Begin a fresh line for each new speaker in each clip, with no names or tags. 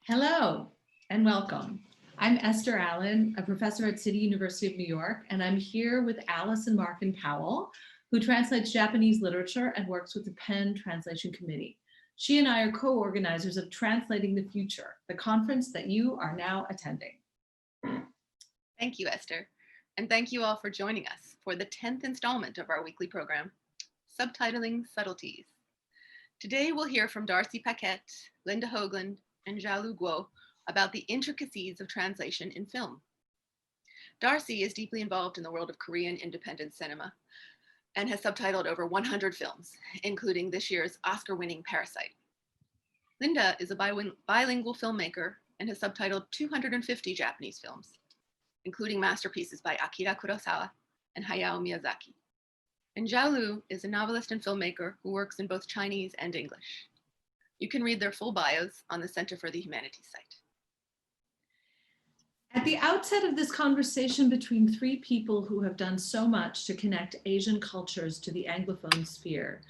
Hello and welcome. I'm Esther Allen, a professor at City University of New York, and I'm here with Alice and Markin Powell, who translates Japanese literature and works with the PEN Translation Committee. She and I are co-organizers of Translating the Future, the conference that you are now attending.
Thank you, Esther. And thank you all for joining us for the 10th installment of our weekly program, Subtitling Subtleties. Today we'll hear from Darcy Paquet, Linda Hoaglund, and Xiaolu Guo about the intricacies of translation in film. Darcy is deeply involved in the world of Korean independent cinema and has subtitled over 100 films, including this year's Oscar-winning Parasite. Linda is a bilingual filmmaker and has subtitled 250 Japanese films, including masterpieces by Akira Kurosawa and Hayao Miyazaki. And Xiaolu is a novelist and filmmaker who works in both Chinese and English. You can read their full bios on the Center for the Humanities site.
At the outset of this conversation between three people who have done so much to connect Asian cultures to the Anglophone sphere,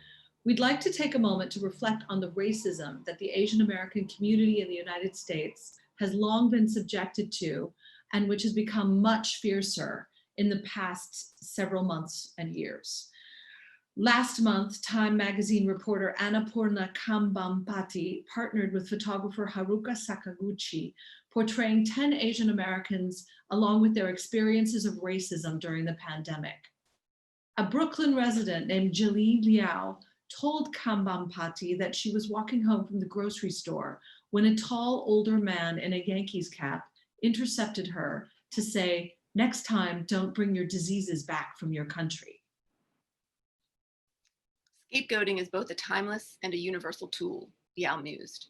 we'd like to take a moment to reflect on the racism that the Asian American community in the United States has long been subjected to and which has become much fiercer in the past several months and years. Last month, Time magazine reporter Annapurna Kambampati partnered with photographer Haruka Sakaguchi, portraying 10 Asian Americans along with their experiences of racism during the pandemic. A Brooklyn resident named Jilin Liao told Kambampati that she was walking home from the grocery store when a tall, older man in a Yankees cap intercepted her to say, "Next time, don't bring your diseases back from your country."
Scapegoating is both a timeless and a universal tool, Liao mused.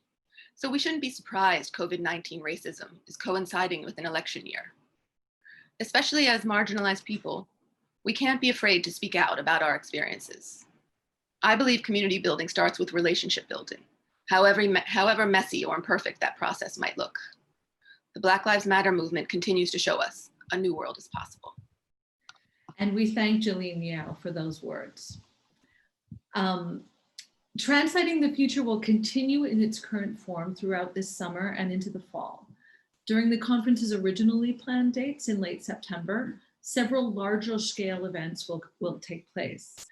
So we shouldn't be surprised COVID-19 racism is coinciding with an election year. Especially as marginalized people, we can't be afraid to speak out about our experiences. I believe community building starts with relationship building, however messy or imperfect that process might look. The Black Lives Matter movement continues to show us a new world is possible.
And we thank Jilin Liao for those words. Translating the Future will continue in its current form throughout this summer and into the fall. During the conference's originally planned dates in late September, several larger scale events will take place.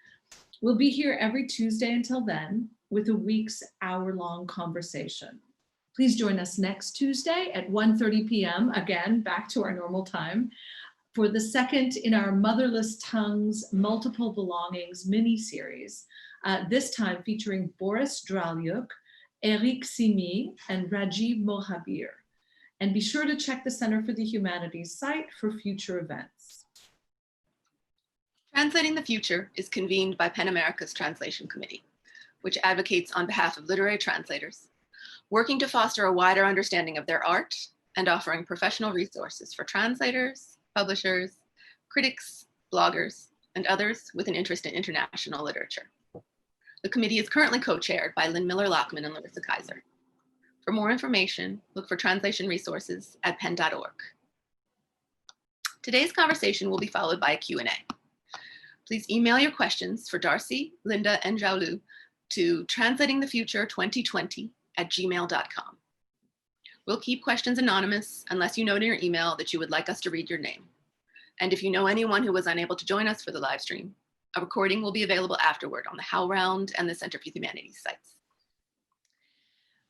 We'll be here every Tuesday until then with a week's hour-long conversation. Please join us next Tuesday at 1:30 p.m., again, back to our normal time, for the second in our Motherless Tongues Multiple Belongings mini-series, this time featuring Boris Dralyuk, Eric Simi, and Rajiv Mohabir. And be sure to check the Center for the Humanities site for future events.
Translating the Future is convened by PEN America's Translation Committee, which advocates on behalf of literary translators, working to foster a wider understanding of their art and offering professional resources for translators, publishers, critics, bloggers, and others with an interest in international literature. The committee is currently co-chaired by Lynn Miller-Lockman and Larissa Kaiser. For more information, look for translation resources at pen.org. Today's conversation will be followed by a Q&A. Please email your questions for Darcy, Linda, and Xiaolu to translatingthefuture2020@gmail.com. We'll keep questions anonymous unless you note in your email that you would like us to read your name. And if you know anyone who was unable to join us for the live stream, a recording will be available afterward on the HowlRound and the Center for the Humanities sites.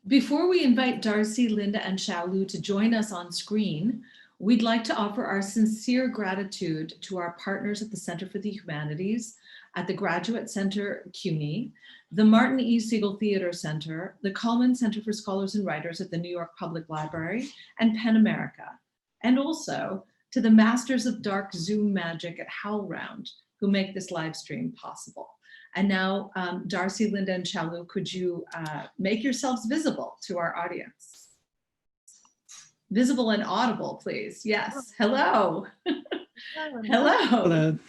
Before we invite Darcy, Linda, and Xiaolu to join us on screen, we'd like to offer our sincere gratitude to our partners at the Center for the Humanities, at the Graduate Center, CUNY, the Martin E. Siegel Theater Center, the Cullman Center for Scholars and Writers at the New York Public Library, and PEN America, and also to the Masters of Dark Zoom Magic at HowlRound, who make this live stream possible. And now, Darcy, Linda, and Xiaolu, could you make yourselves visible to our audience? Visible and audible, please. Yes. Hello. Hello.
Hello.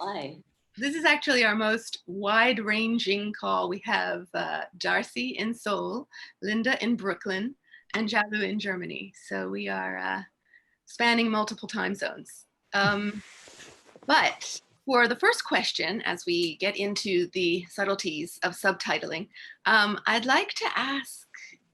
Hi.
This is actually our most wide-ranging call. We have Darcy in Seoul, Linda in Brooklyn, and Xiaolu in Germany. So we are spanning multiple time zones. But for the first question, as we get into the subtleties of subtitling, I'd like to ask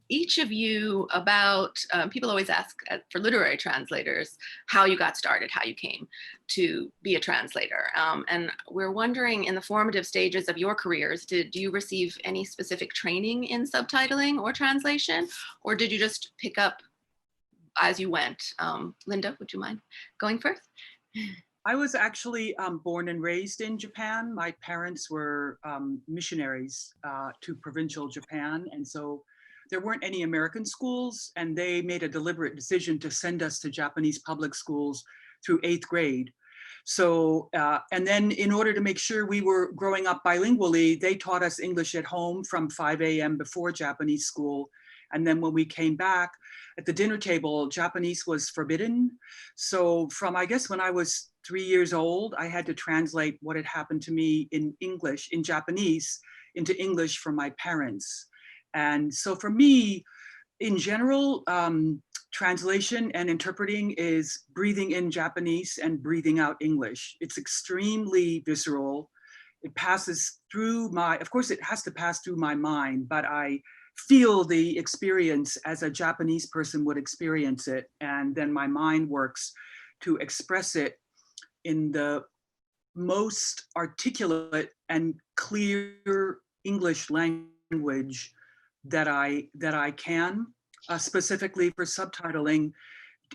each of you about, people always ask for literary translators, how you got started, how you came to be a translator. And we're wondering, in the formative stages of your careers, did you receive any specific training in subtitling or translation, or did you just pick up as you went? Linda, would you mind going first?
I was actually born and raised in Japan. My parents were missionaries to provincial Japan. And so there weren't any American schools, and they made a deliberate decision to send us to Japanese public schools through 8th grade. So, and then in order to make sure we were growing up bilingually, they taught us English at home from 5 a.m. before Japanese school. And then when we came back at the dinner table, Japanese was forbidden. So from, I guess, when I was 3 years old, I had to translate what had happened to me in English, in Japanese, into English from my parents. And so for me, in general, translation and interpreting is breathing in Japanese and breathing out English. It's extremely visceral. It passes through my, of course it has to pass through my mind, but I feel the experience as a Japanese person would experience it. And then my mind works to express it in the most articulate and clear English language that I can, specifically for subtitling,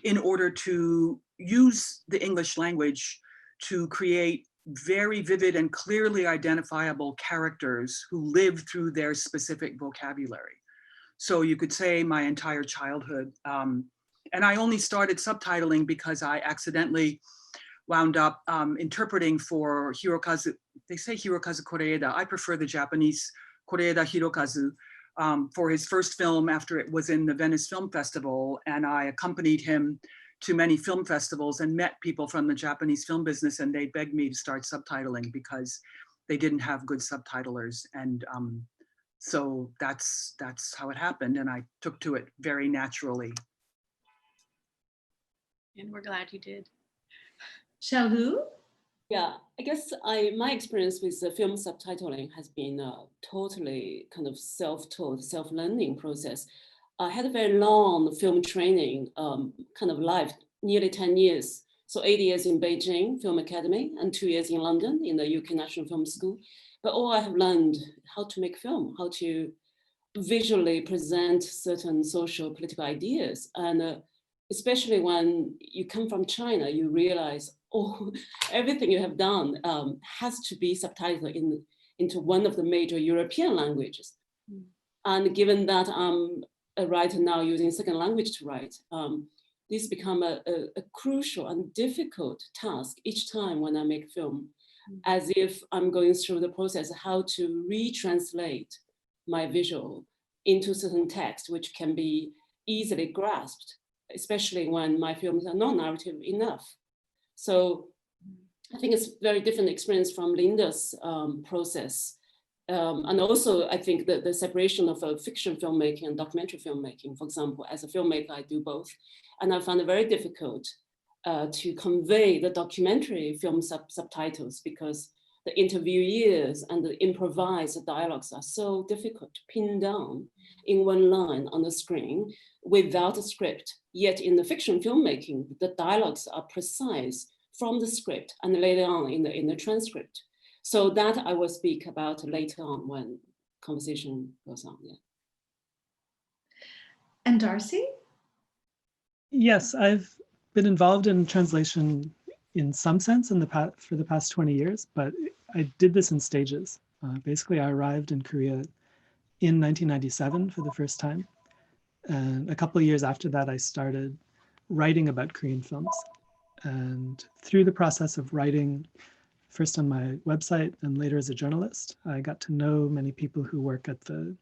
in order to use the English language to create very vivid and clearly identifiable characters who live through their specific vocabulary. So you could say my entire childhood. And I only started subtitling because I accidentally wound up interpreting for Hirokazu. They say Hirokazu Koreeda. I prefer the Japanese Koreeda Hirokazu. For his first film after it was in the Venice Film Festival. And I accompanied him to many film festivals and met people from the Japanese film business, and they begged me to start subtitling because they didn't have good subtitlers. And so that's how it happened. And I took to it very naturally.
And we're glad you did.
Xiaolu?
Yeah, I guess my experience with the film subtitling has been a totally kind of self-taught, self-learning process. I had a very long film training, kind of life, nearly 10 years. So 8 years in Beijing Film Academy and 2 years in London in the UK National Film School. But all I have learned how to make film, how to visually present certain social political ideas. And especially when you come from China, you realize, oh, everything you have done has to be subtitled into one of the major European languages. Mm. And given that I'm a writer now using second language to write, this become a crucial and difficult task each time when I make film, as if I'm going through the process of how to retranslate my visual into certain text, which can be easily grasped, especially when my films are non-narrative enough. So I think it's a very different experience from Linda's process. And also, I think that the separation of fiction filmmaking and documentary filmmaking, for example, as a filmmaker, I do both. And I found it very difficult to convey the documentary film subtitles because the interviewees and the improvised dialogues are so difficult to pin down in one line on the screen without a script. Yet in the fiction filmmaking, the dialogues are precise from the script and later on in the transcript. So that I will speak about later on when conversation goes on. Yeah.
And Darcy?
Yes, I've been involved in translation in some sense for the past 20 years, but I did this in stages. Basically, I arrived in Korea in 1997 for the first time. And a couple of years after that, I started writing about Korean films. And through the process of writing, first on my website and later as a journalist, I got to know many people who work at the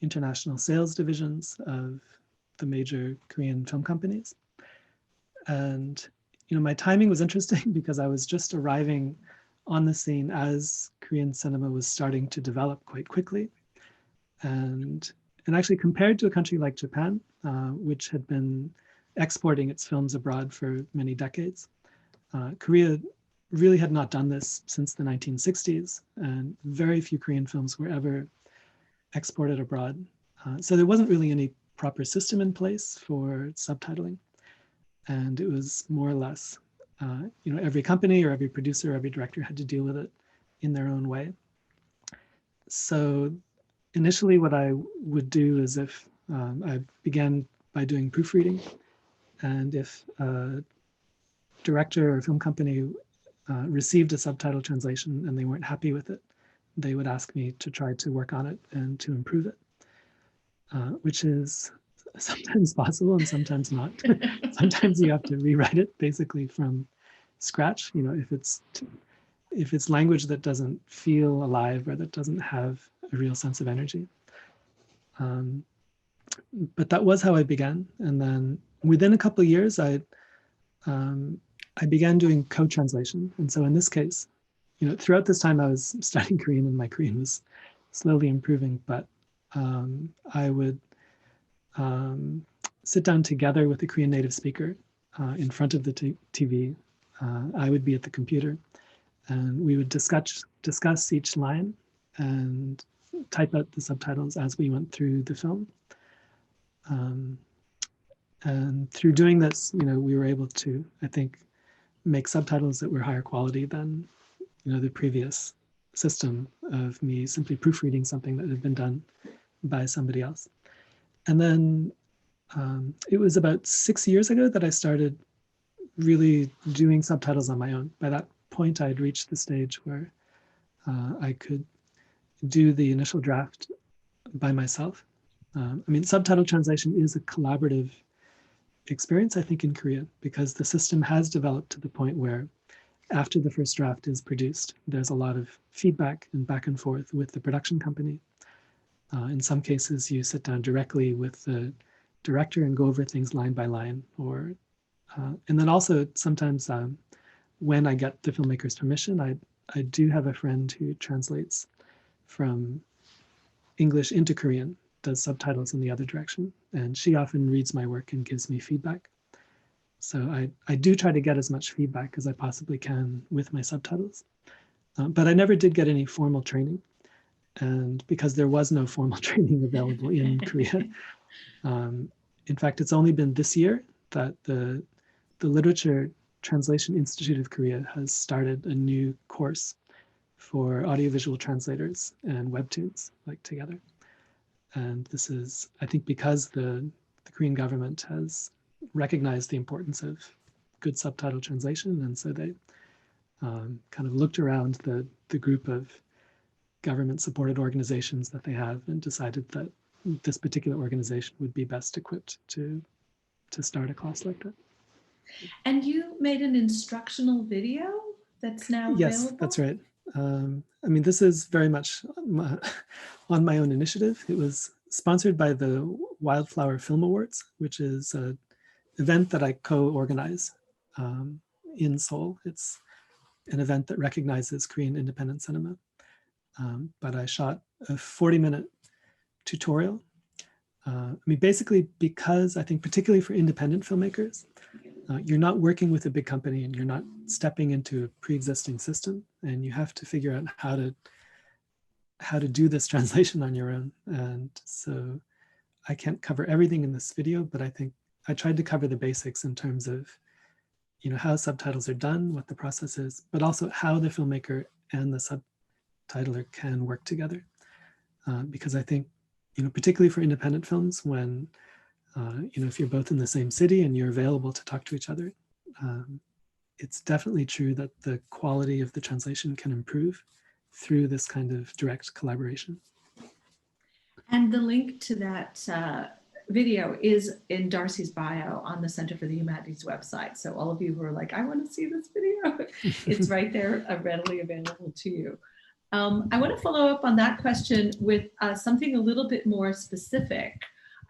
international sales divisions of the major Korean film companies. And my timing was interesting because I was just arriving on the scene as Korean cinema was starting to develop quite quickly. And actually compared to a country like Japan, which had been exporting its films abroad for many decades, Korea really had not done this since the 1960s, and very few Korean films were ever exported abroad. So there wasn't really any proper system in place for subtitling. And it was more or less, every company or every producer or every director had to deal with it in their own way. So initially what I would do is if I began by doing proofreading, and if a director or film company received a subtitle translation and they weren't happy with it, they would ask me to try to work on it and to improve it, which is sometimes possible and sometimes not. Sometimes you have to rewrite it basically from scratch. If it's language that doesn't feel alive or that doesn't have a real sense of energy. But that was how I began. And then within a couple of years, I began doing co-translation. And so in this case, throughout this time I was studying Korean and my Korean was slowly improving, but I would sit down together with the Korean native speaker in front of the TV. I would be at the computer and we would discuss each line and type out the subtitles as we went through the film. And through doing this, we were able to, I think, make subtitles that were higher quality than, the previous system of me simply proofreading something that had been done by somebody else. And then it was about 6 years ago that I started really doing subtitles on my own. By that point, I had reached the stage where I could do the initial draft by myself. Subtitle translation is a collaborative experience, I think, in Korea, because the system has developed to the point where after the first draft is produced, there's a lot of feedback and back and forth with the production company. In some cases, you sit down directly with the director and go over things line by line. And then also sometimes when I get the filmmaker's permission, I do have a friend who translates from English into Korean, does subtitles in the other direction. And she often reads my work and gives me feedback. So I do try to get as much feedback as I possibly can with my subtitles. But I never did get any formal training. And because there was no formal training available in Korea. In fact, it's only been this year that the Literature Translation Institute of Korea has started a new course for audiovisual translators and webtoons, like together. And this is, I think, because the Korean government has recognized the importance of good subtitle translation. And so they kind of looked around the group of government-supported organizations that they have and decided that this particular organization would be best equipped to start a class like that. And
you made an instructional video that's now available?
Yes, that's right. This is very much on my own initiative. It was sponsored by the Wildflower Film Awards, which is an event that I co-organize in Seoul. It's an event that recognizes Korean independent cinema. But I shot a 40-minute tutorial. Basically because I think particularly for independent filmmakers, you're not working with a big company and you're not stepping into a pre-existing system, and you have to figure out how to do this translation on your own. And so I can't cover everything in this video, but I think I tried to cover the basics in terms of how subtitles are done, what the process is, but also how the filmmaker and the subtitler can work together. Because I think, particularly for independent films, when if you're both in the same city and you're available to talk to each other, it's definitely true that the quality of the translation can improve through this kind of direct collaboration.
And the link to that video is in Darcy's bio on the Center for the Humanities website. So all of you who are like, I want to see this video, it's right there, readily available to you. I want to follow up on that question with something a little bit more specific.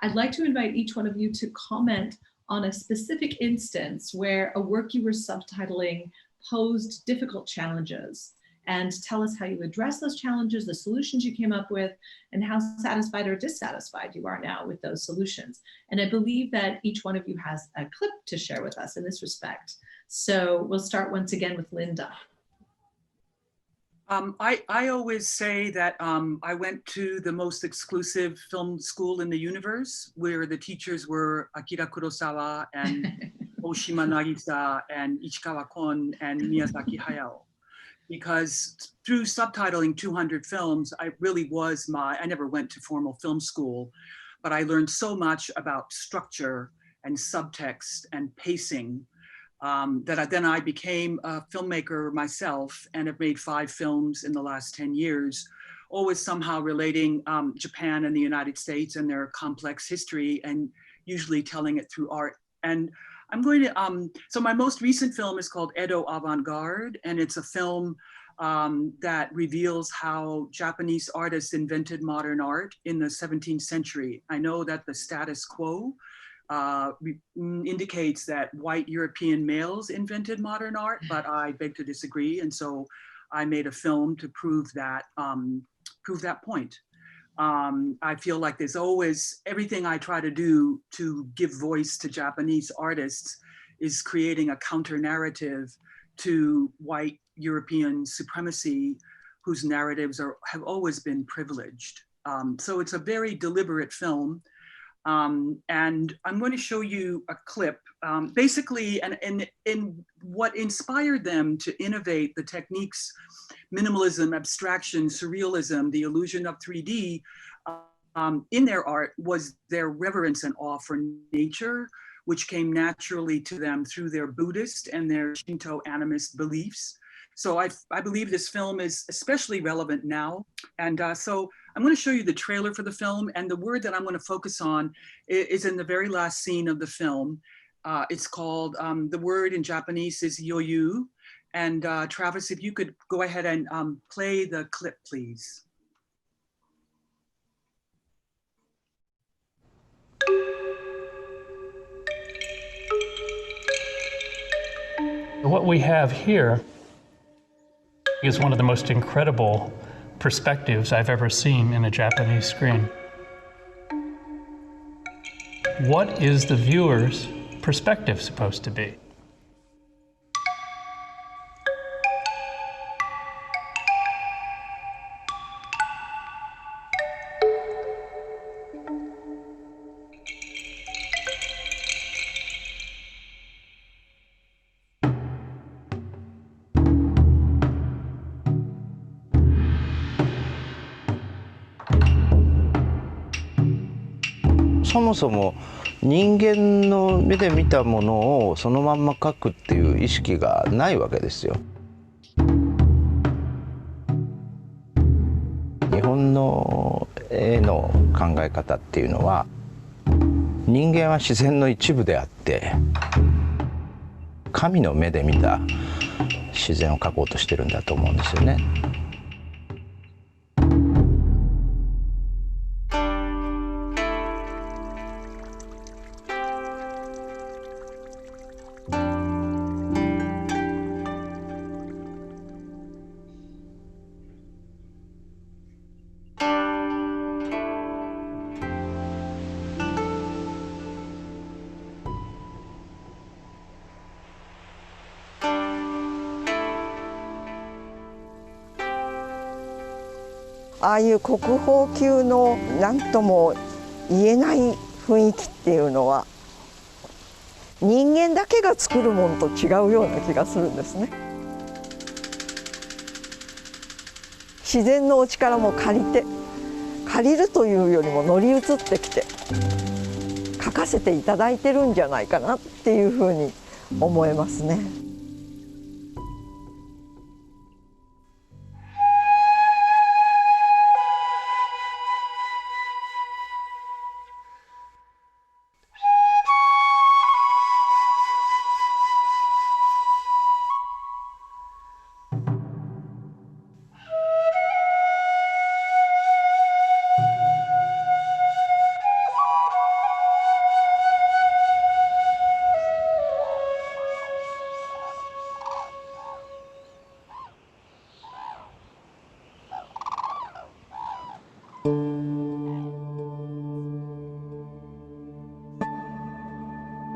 I'd like to invite each one of you to comment on a specific instance where a work you were subtitling posed difficult challenges, and tell us how you address those challenges, the solutions you came up with, and how satisfied or dissatisfied you are now with those solutions. And I believe that each one of you has a clip to share with us in this respect. So we'll start once again with Linda.
I always say that I went to the most exclusive film school in the universe, where the teachers were Akira Kurosawa and Oshima Nagisa and Ichikawa Kon and Miyazaki Hayao. Because through subtitling 200 films, I never went to formal film school, but I learned so much about structure and subtext and pacing then I became a filmmaker myself and have made 5 films in the last 10 years, always somehow relating Japan and the United States and their complex history, and usually telling it through art. And I'm going to, so my most recent film is called Edo Avant-Garde, and it's a film that reveals how Japanese artists invented modern art in the 17th century. I know that the status quo indicates that white European males invented modern art, but I beg to disagree. And so I made a film to prove that point. I feel like there's always, everything I try to do to give voice to Japanese artists is creating a counter narrative to white European supremacy, whose narratives have always been privileged. So it's a very deliberate film. And I'm going to show you a clip, basically, and what inspired them to innovate the techniques, minimalism, abstraction, surrealism, the illusion of 3D in their art was their reverence and awe for nature, which came naturally to them through their Buddhist and their Shinto animist beliefs. So I believe this film is especially relevant now. And so I'm going to show you the trailer for the film, and the word that I'm going to focus on is in the very last scene of the film. It's called, the word in Japanese is yoyu. And Travis, if you could go ahead and play the clip, please.
What we have here is one of the most incredible perspectives I've ever seen in a Japanese screen. What is the viewer's perspective supposed to be?
そもそも人間の目で見たものをそのまんま描くっていう意識がないわけですよ。日本の絵の考え方っていうのは、人間は自然の一部であって神の目で見た自然を描こうとしてるんだと思うんですよね。
ああいう国宝級の何とも言えない雰囲気っていうのは人間だけが作るものと違うような気がするんですね。自然のお力も借りるというよりも乗り移ってきて描かせていただいてるんじゃないかなっていうふうに思えますね。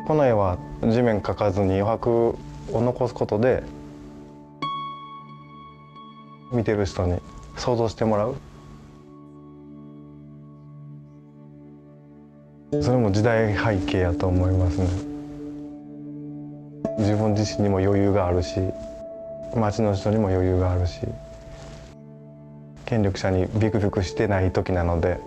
この絵は地面描かずに余白を残すことで見てる人に想像してもらう。それも時代背景やと思いますね。自分自身にも余裕があるし、町の人にも余裕があるし、権力者にビクビクしてない時なので。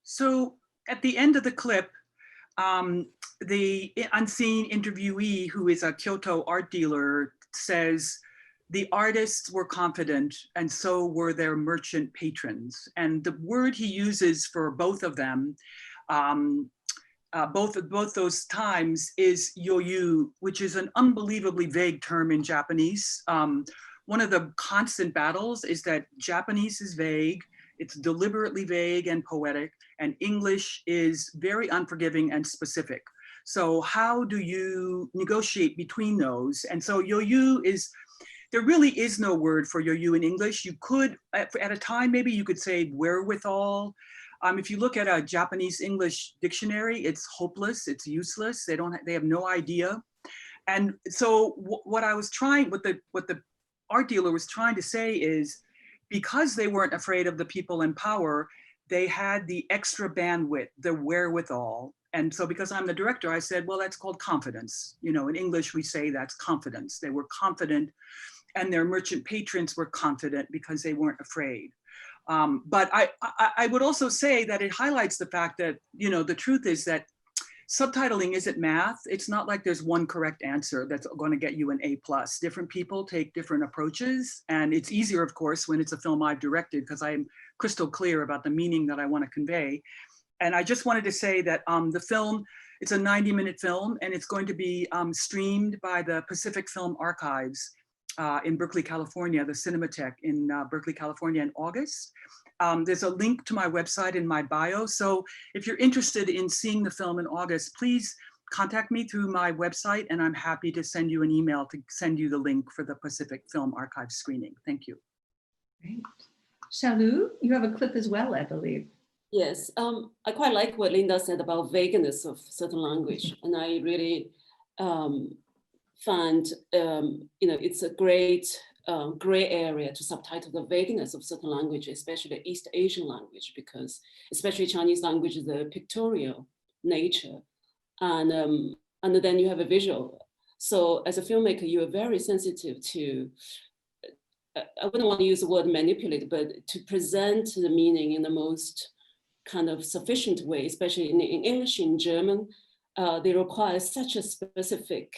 So at the end of the clip, the unseen interviewee, who is a Kyoto art dealer, says the artists were confident and so were their merchant patrons. And the word he uses for both of them, both those times, is yoyu, which is an unbelievably vague term in Japanese. One of the constant battles is that Japanese is vague, it's deliberately vague and poetic, and English is very unforgiving and specific. So how do you negotiate between those? And so yoyu is, there really is no word for yoyu in English. You could, at a time, maybe you could say wherewithal. If you look at a Japanese English dictionary, it's hopeless, it's useless. They have no idea. And so what the art dealer was trying to say is, because they weren't afraid of the people in power, they had the extra bandwidth, the wherewithal. And so because I'm the director, I said, well, that's called confidence. You know, in English, we say that's confidence. They were confident, and their merchant patrons were confident because they weren't afraid. But I would also say that it highlights the fact that, you know, the truth is that subtitling isn't math. It's not like there's one correct answer that's going to get you an A+. Different people take different approaches. And it's easier, of course, when it's a film I've directed, because I'm crystal clear about the meaning that I want to convey. And I just wanted to say that the film, it's a 90-minute film, and it's going to be streamed by the Pacific Film Archives in Berkeley, California, the Cinematheque in Berkeley, California in August. There's a link to my website in my bio. So if you're interested in seeing the film in August, please contact me through my website, and I'm happy to send you an email to send you the link for the Pacific Film Archive screening. Thank you.
Great. Xiaolu, you have a clip as well, I believe.
Yes, I quite like what Linda said about vagueness of certain language, and I really find it's a great gray area to subtitle the vagueness of certain languages, especially East Asian language, because especially Chinese language is a pictorial nature, and then you have a visual. So as a filmmaker, you are very sensitive to, I wouldn't want to use the word manipulate, but to present the meaning in the most kind of sufficient way, especially in English, in German, they require such a specific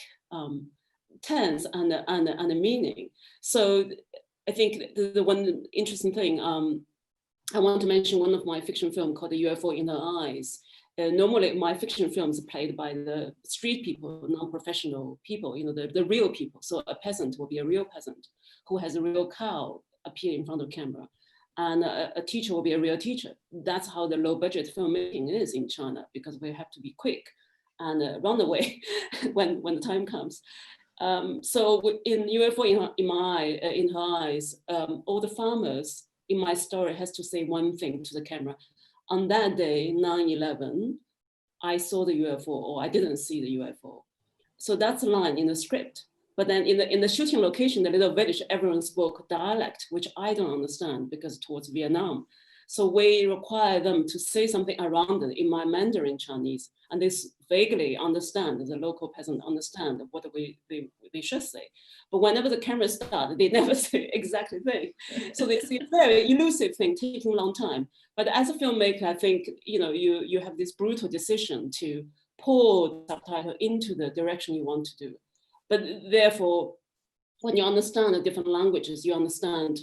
tense and a meaning. So I think the one interesting thing, I want to mention one of my fiction film called The UFO in Her Eyes. Normally my fiction films are played by the street people, non-professional people, you know, the real people. So a peasant will be a real peasant who has a real cow appear in front of camera. And a teacher will be a real teacher. That's how the low budget filmmaking is in China, because we have to be quick and run away when the time comes. So in UFO in Her Eyes, all the farmers in my story has to say one thing to the camera. On that day, 9/11, I saw the UFO, or I didn't see the UFO. So that's a line in the script. But then in the shooting location, the little village, everyone spoke dialect, which I don't understand because towards Vietnam. So we require them to say something around it in my Mandarin Chinese, and they vaguely understand, the local peasant understand what they should say. But whenever the camera starts, they never say exact thing. So they see a very elusive thing taking a long time. But as a filmmaker, I think, you know, you have this brutal decision to pull the subtitle into the direction you want to do. But therefore, when you understand the different languages, you understand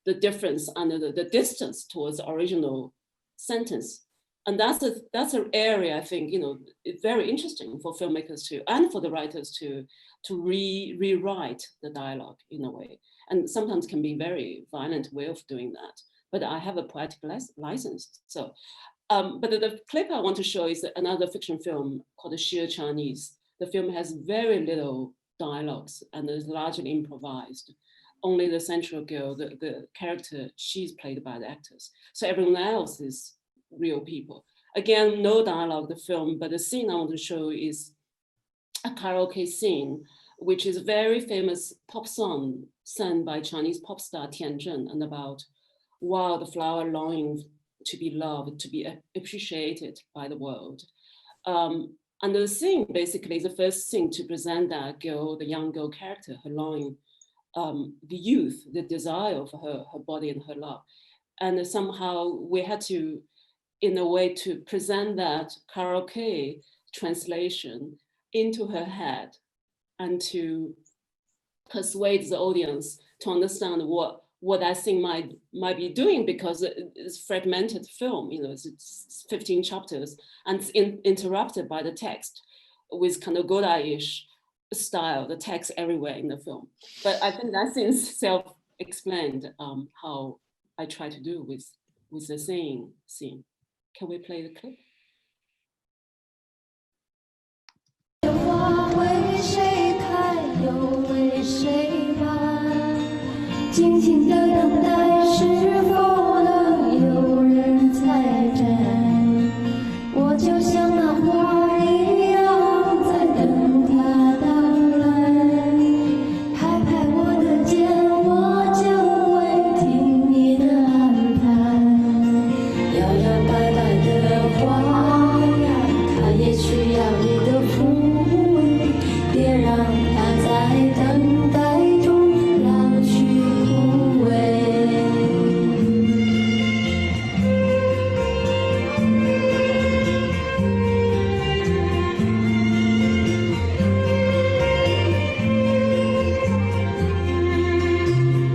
the difference and the distance towards the original sentence. And that's an area, I think, you know, it's very interesting for filmmakers to, and for the writers to rewrite the dialogue in a way. And sometimes can be very violent way of doing that. But I have a poetic license. So, but the clip I want to show is another fiction film called Sheer Chinese. The film has very little dialogues and is largely improvised. only the central girl, the character, she's played by the actors. So everyone else is real people. Again, no dialogue, the film, but the scene I want to show is a karaoke scene, which is a very famous pop song sung by Chinese pop star Tian Zhen, and about wildflower longing to be loved, to be appreciated by the world. And the scene basically is the first scene to present that girl, the young girl character, her longing, the youth, the desire for her body and her love. And somehow we had to, in a way, to present that karaoke translation into her head and to persuade the audience to understand what that scene might be doing, because it's fragmented film, you know, it's 15 chapters and it's interrupted by the text with kind of Godard-ish style, the text everywhere in the film. But I think that seems self-explained how I try to do with the singing scene. Can we play the clip?
静静的等待，是否能有人采摘？我就像那花一样，在等它到来。拍拍我的肩，我就会听你的安排。摇摇摆摆的花呀，它也需要你的抚慰，别让它在等待中老去。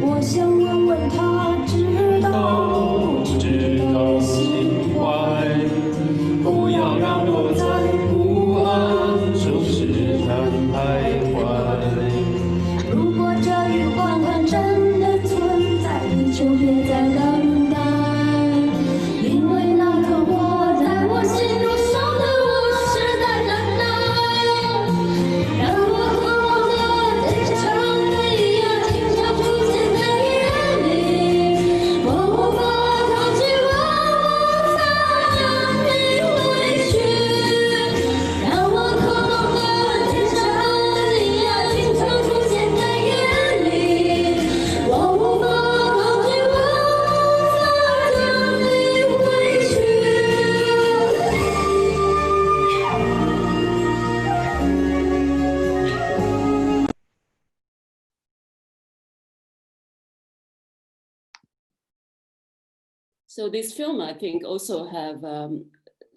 我想问问他，知道不知道心怀？不要让我在不安中试探徘徊。如果这欲望它真的存在，你就别再等待，因为那颗火在我心中烧得我实在难耐，让我渴望的天长地久，经常出现在夜里，我无法抗拒，我无法将你回去，让我渴望的天长地久，经常出现在夜里，我无法抗拒，我无法将你回去。
So this film, I think, also have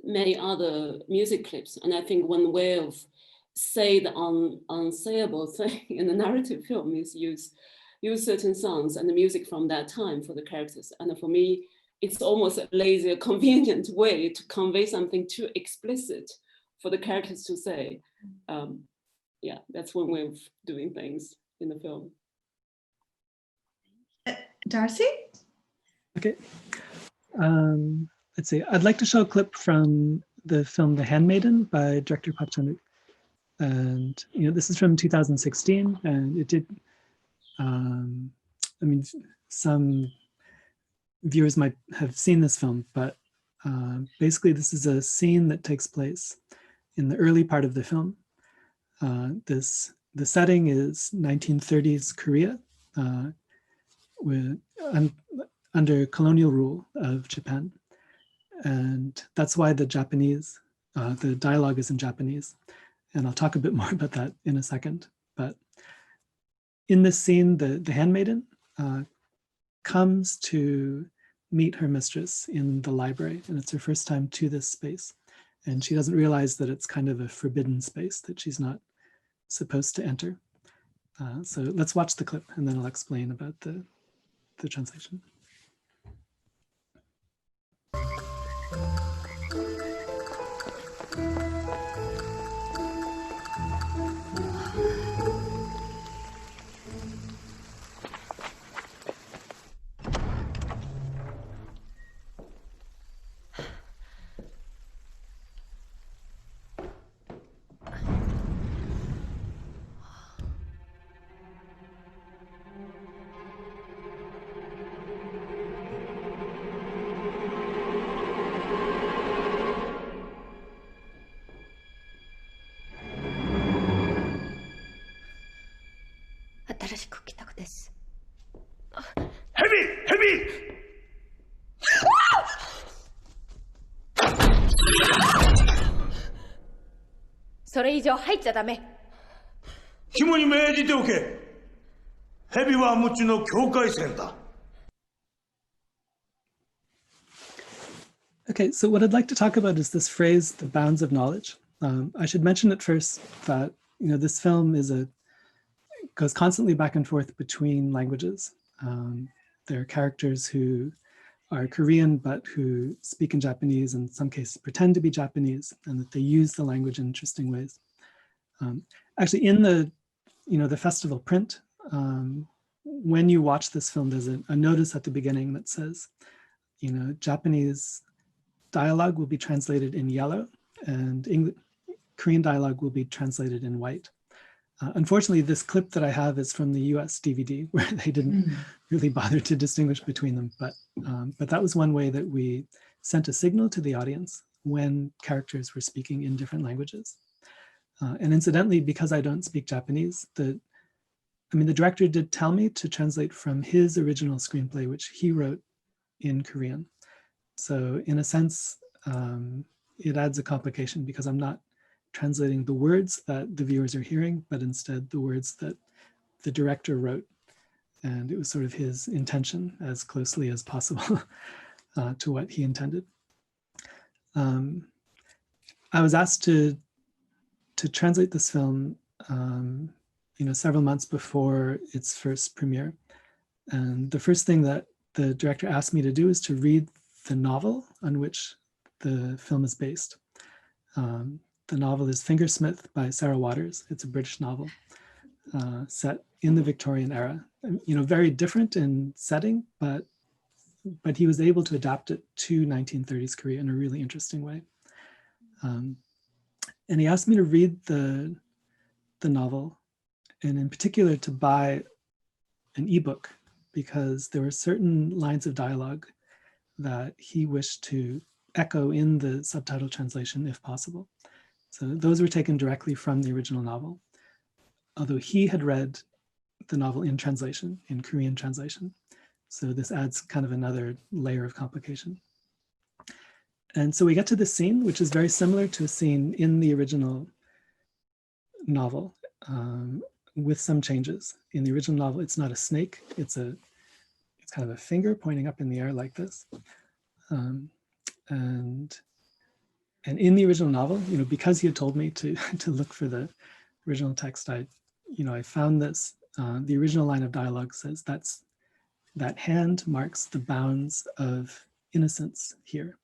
many other music clips. And I think one way of say the unsayable thing in a narrative film is use certain songs and the music from that time for the characters. And for me, it's almost a lazy, convenient way to convey something too explicit for the characters to say. Yeah, that's one way of doing things in the film.
Darcy?
Okay. Let's see. I'd like to show a clip from the film The Handmaiden by director Park Chan-wook. And this is from 2016, and it did. I mean, some viewers might have seen this film, but basically, this is a scene that takes place in the early part of the film. The setting is 1930s Korea, under colonial rule of Japan. And that's why the dialogue is in Japanese. And I'll talk a bit more about that in a second. But in this scene, the handmaiden comes to meet her mistress in the library, and it's her first time to this space. And she doesn't realize that it's kind of a forbidden space that she's not supposed to enter. So let's watch the clip, and then I'll explain about the translation.
新しく帰宅です。
ヘビヘビ
それ以上入っちゃダメ。
肝に銘じておけ。ヘビは無知の境界線だ。
Okay, so what I'd like to talk about is this phrase, the bounds of knowledge. I should mention at first that, you know, this film goes constantly back and forth between languages. There are characters who are Korean, but who speak in Japanese, and in some cases pretend to be Japanese, and that they use the language in interesting ways. Actually, in the festival print, when you watch this film, there's a notice at the beginning that says, you know, Japanese dialogue will be translated in yellow, and Korean dialogue will be translated in white. Unfortunately, this clip that I have is from the US DVD, where they didn't really bother to distinguish between them. But that was one way that we sent a signal to the audience when characters were speaking in different languages. And incidentally, because I don't speak Japanese, the director did tell me to translate from his original screenplay, which he wrote in Korean. So in a sense, it adds a complication because I'm not translating the words that the viewers are hearing, but instead the words that the director wrote. And it was sort of his intention as closely as possible to what he intended. I was asked to translate this film several months before its first premiere. And the first thing that the director asked me to do is to read the novel on which the film is based. The novel is Fingersmith by Sarah Waters. It's a British novel set in the Victorian era. You know, very different in setting, but he was able to adapt it to 1930s Korea in a really interesting way. And he asked me to read the novel, and in particular to buy an ebook, because there were certain lines of dialogue that he wished to echo in the subtitle translation if possible. So those were taken directly from the original novel, although he had read the novel in translation, in Korean translation. So this adds kind of another layer of complication. And so we get to this scene, which is very similar to a scene in the original novel, with some changes. In the original novel, it's not a snake, it's kind of a finger pointing up in the air like this. And in the original novel, you know, because he had told me to look for the original text, I found this. The original line of dialogue says that hand marks the bounds of innocence here.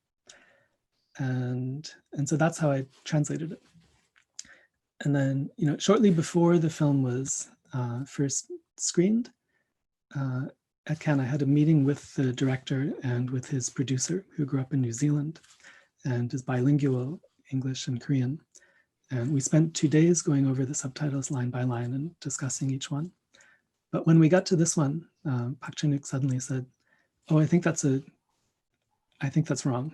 And so that's how I translated it. And then, you know, shortly before the film was first screened at Cannes, I had a meeting with the director and with his producer, who grew up in New Zealand and is bilingual, English and Korean. And we spent 2 days going over the subtitles line by line and discussing each one. But when we got to this one, Park Chan-wook suddenly said, "Oh, I think that's wrong.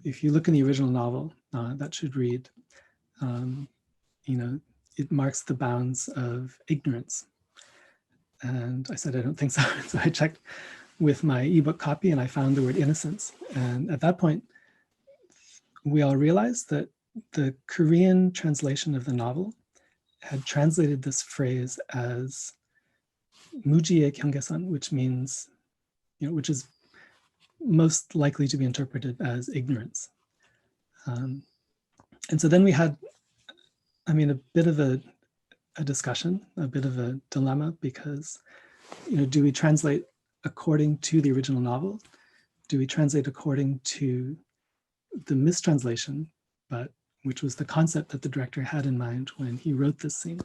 If you look in the original novel, that should read, you know, it marks the bounds of ignorance." And I said, "I don't think so." So I checked with my ebook copy and I found the word innocence. And at that point, we all realized that the Korean translation of the novel had translated this phrase as 무지의 경계선, which means, you know, which is most likely to be interpreted as ignorance. And so then we had, a bit of a discussion, a bit of a dilemma, because, you know, do we translate according to the original novel? Do we translate according to the mistranslation, but which was the concept that the director had in mind when he wrote this scene?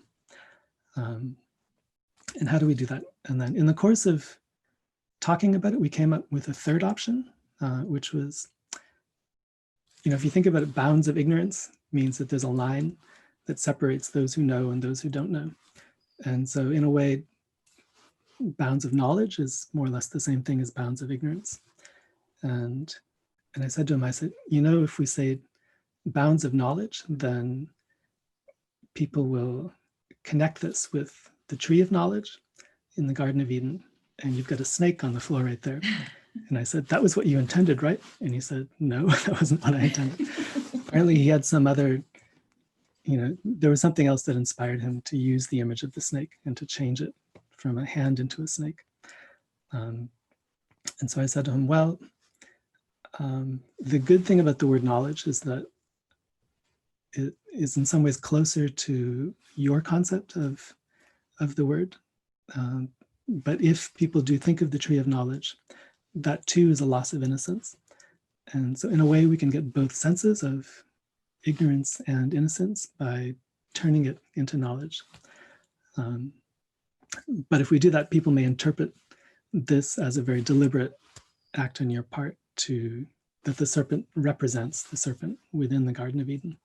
And how do we do that? And then in the course of talking about it, we came up with a third option, which was, you know, if you think about it, bounds of ignorance means that there's a line that separates those who know and those who don't know. And so in a way, bounds of knowledge is more or less the same thing as bounds of ignorance. And I said to him, I said, you know, if we say bounds of knowledge, then people will connect this with the tree of knowledge in the Garden of Eden, and you've got a snake on the floor right there. And I said, that was what you intended, right? And he said, no, that wasn't what I intended. Apparently he had some other, there was something else that inspired him to use the image of the snake and to change it from a hand into a snake. And so I said to him, well, the good thing about the word knowledge is that it is in some ways closer to your concept of the word. But if people do think of the tree of knowledge, that too is a loss of innocence. And so in a way we can get both senses of ignorance and innocence by turning it into knowledge. But if we do that, people may interpret this as a very deliberate act on your part that the serpent represents the serpent within the Garden of Eden.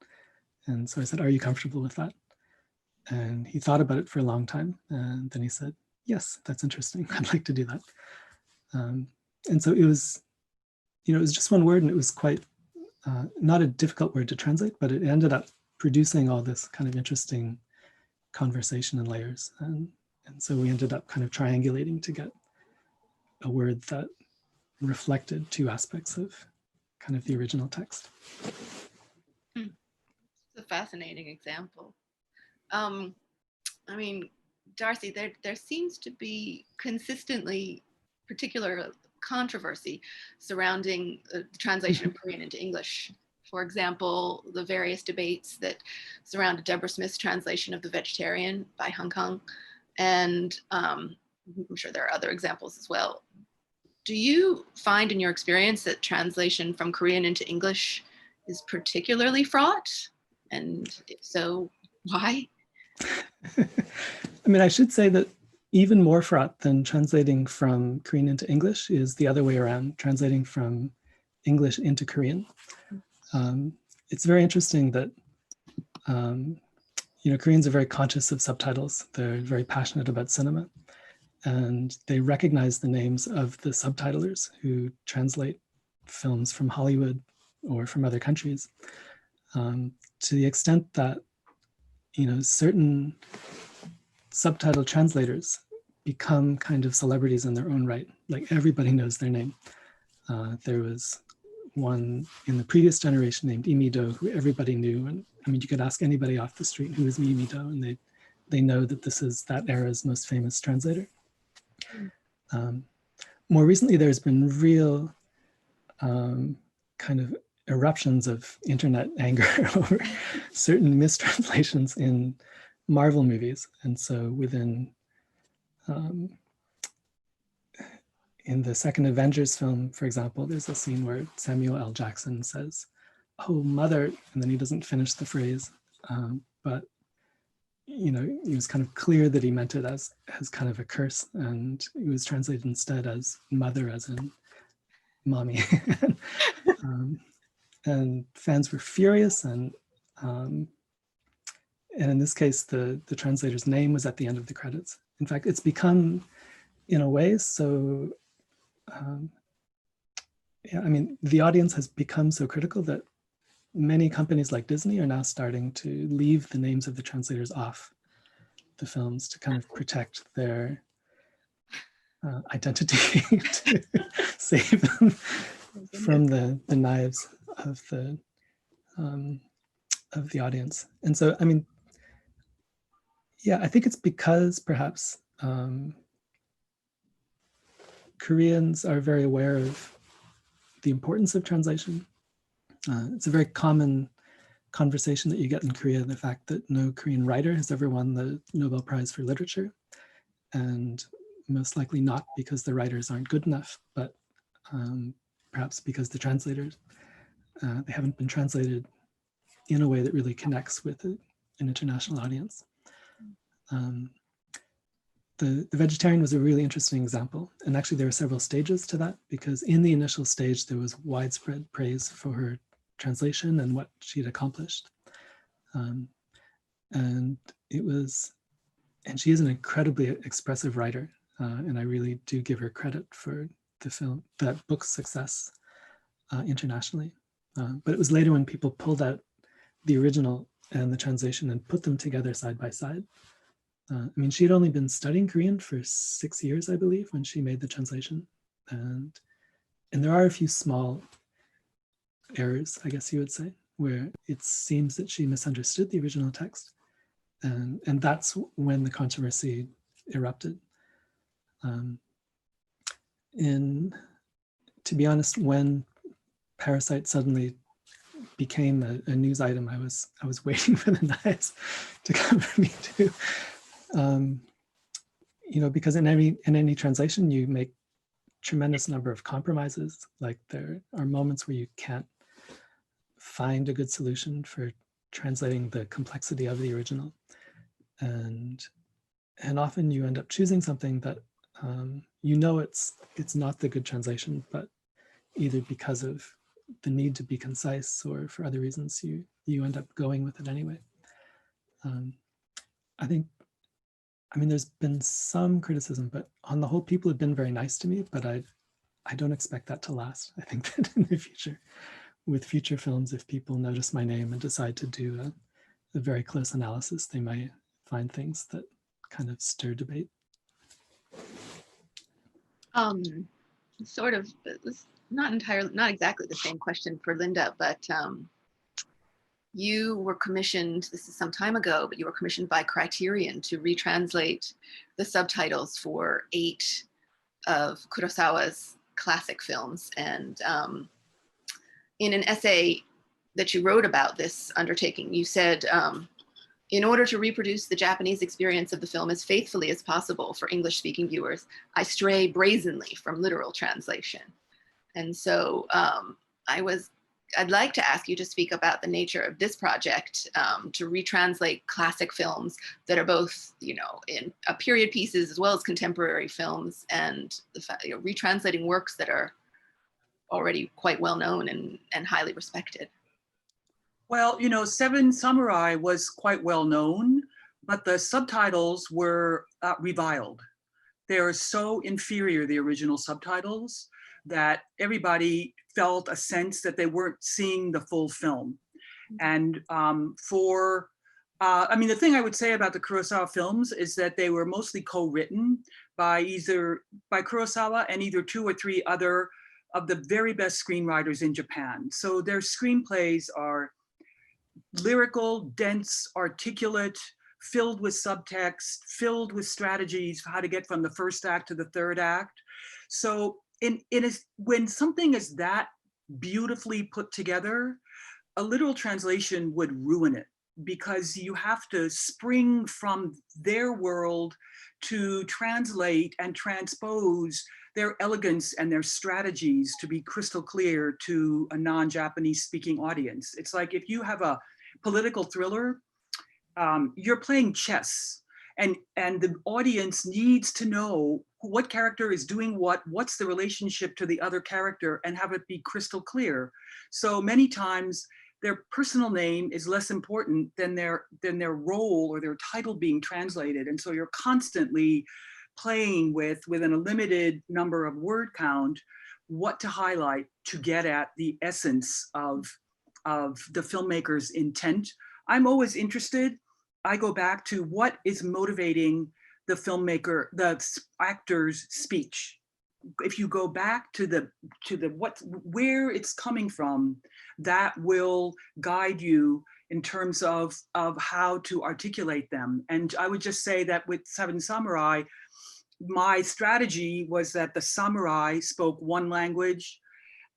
And so I said, are you comfortable with that? And he thought about it for a long time. And then he said, yes, that's interesting. I'd like to do that. And so it was just one word, and it was quite not a difficult word to translate, but it ended up producing all this kind of interesting conversation and layers. And so we ended up kind of triangulating to get a word that reflected two aspects of kind of the original text.
It's a fascinating example. I mean, Darcy, there seems to be consistently particular controversy surrounding the translation of Korean into English. For example, the various debates that surrounded Deborah Smith's translation of The Vegetarian by Hong Kong. And I'm sure there are other examples as well. Do you find in your experience that translation from Korean into English is particularly fraught? And if so, why?
I mean, I should say that even more fraught than translating from Korean into English is the other way around, translating from English into Korean. It's very interesting that, Koreans are very conscious of subtitles. They're very passionate about cinema. And they recognize the names of the subtitlers who translate films from Hollywood or from other countries, to the extent that, certain subtitle translators become kind of celebrities in their own right. Like everybody knows their name. There was one in the previous generation named Imi Do, who everybody knew. And I mean, you could ask anybody off the street who is Imi Do, and they know that this is that era's most famous translator. More recently, there's been real kind of eruptions of internet anger over certain mistranslations in Marvel movies. And so within, in the second Avengers film, for example, there's a scene where Samuel L. Jackson says, "Oh, mother," and then he doesn't finish the phrase. But it was kind of clear that he meant it as kind of a curse, and it was translated instead as mother, as in mommy. And fans were furious, and in this case, the translator's name was at the end of the credits. In fact, it's become, in a way, so, the audience has become so critical that many companies like Disney are now starting to leave the names of the translators off the films to kind of protect their identity, to save them from the knives of the audience. And so, I mean, yeah, I think it's because perhaps Koreans are very aware of the importance of translation. It's a very common conversation that you get in Korea, the fact that no Korean writer has ever won the Nobel Prize for Literature, and most likely not because the writers aren't good enough, but perhaps because the translators, they haven't been translated in a way that really connects with an international audience. The Vegetarian was a really interesting example. And actually there were several stages to that, because in the initial stage, there was widespread praise for her translation and what she'd accomplished. And she is an incredibly expressive writer. And I really do give her credit for that book's success internationally. But it was later when people pulled out the original and the translation and put them together side by side, I mean, she'd only been studying Korean for 6 years, I believe, when she made the translation. And there are a few small errors, I guess you would say, where it seems that she misunderstood the original text. And that's when the controversy erupted. To be honest, when Parasite suddenly became a news item, I was waiting for the knives to come for me too. You know, because in any translation, you make tremendous number of compromises. Like there are moments where you can't find a good solution for translating the complexity of the original, and often you end up choosing something that you know it's not the good translation, but either because of the need to be concise or for other reasons, you end up going with it anyway. I mean, there's been some criticism, but on the whole, people have been very nice to me, but I don't expect that to last. I think that in the future, with future films, if people notice my name and decide to do a very close analysis, they might find things that kind of stir debate.
Sort of, not exactly the same question for Linda, but you were commissioned, this is some time ago, but you were commissioned by Criterion to retranslate the subtitles for 8 of Kurosawa's classic films. And in an essay that you wrote about this undertaking, you said, in order to reproduce the Japanese experience of the film as faithfully as possible for English-speaking viewers, I stray brazenly from literal translation. And so I'd like to ask you to speak about the nature of this project to retranslate classic films that are both, you know, in period pieces as well as contemporary films, and the fact, you know, retranslating works that are already quite well known and highly respected.
Well, you know, Seven Samurai was quite well known, but the subtitles were reviled. They are so inferior, the original subtitles, that everybody felt a sense that they weren't seeing the full film. And I mean, the thing I would say about the Kurosawa films is that they were mostly co-written by Kurosawa and either 2 or 3 other of the very best screenwriters in Japan. So their screenplays are lyrical, dense, articulate, filled with subtext, filled with strategies for how to get from the first act to the third act. So when something is that beautifully put together, a literal translation would ruin it, because you have to spring from their world to translate and transpose their elegance and their strategies to be crystal clear to a non-Japanese speaking audience. It's like if you have a political thriller, you're playing chess, and the audience needs to know what character is doing what's the relationship to the other character, and have it be crystal clear. So many times their personal name is less important than their role or their title being translated. And so you're constantly playing within a limited number of word count, what to highlight to get at the essence of the filmmaker's intent. I'm always interested. I go back to what is motivating the filmmaker, the actor's speech. If you go back to where it's coming from, that will guide you in terms of how to articulate them. And I would just say that with Seven Samurai, my strategy was that the samurai spoke one language,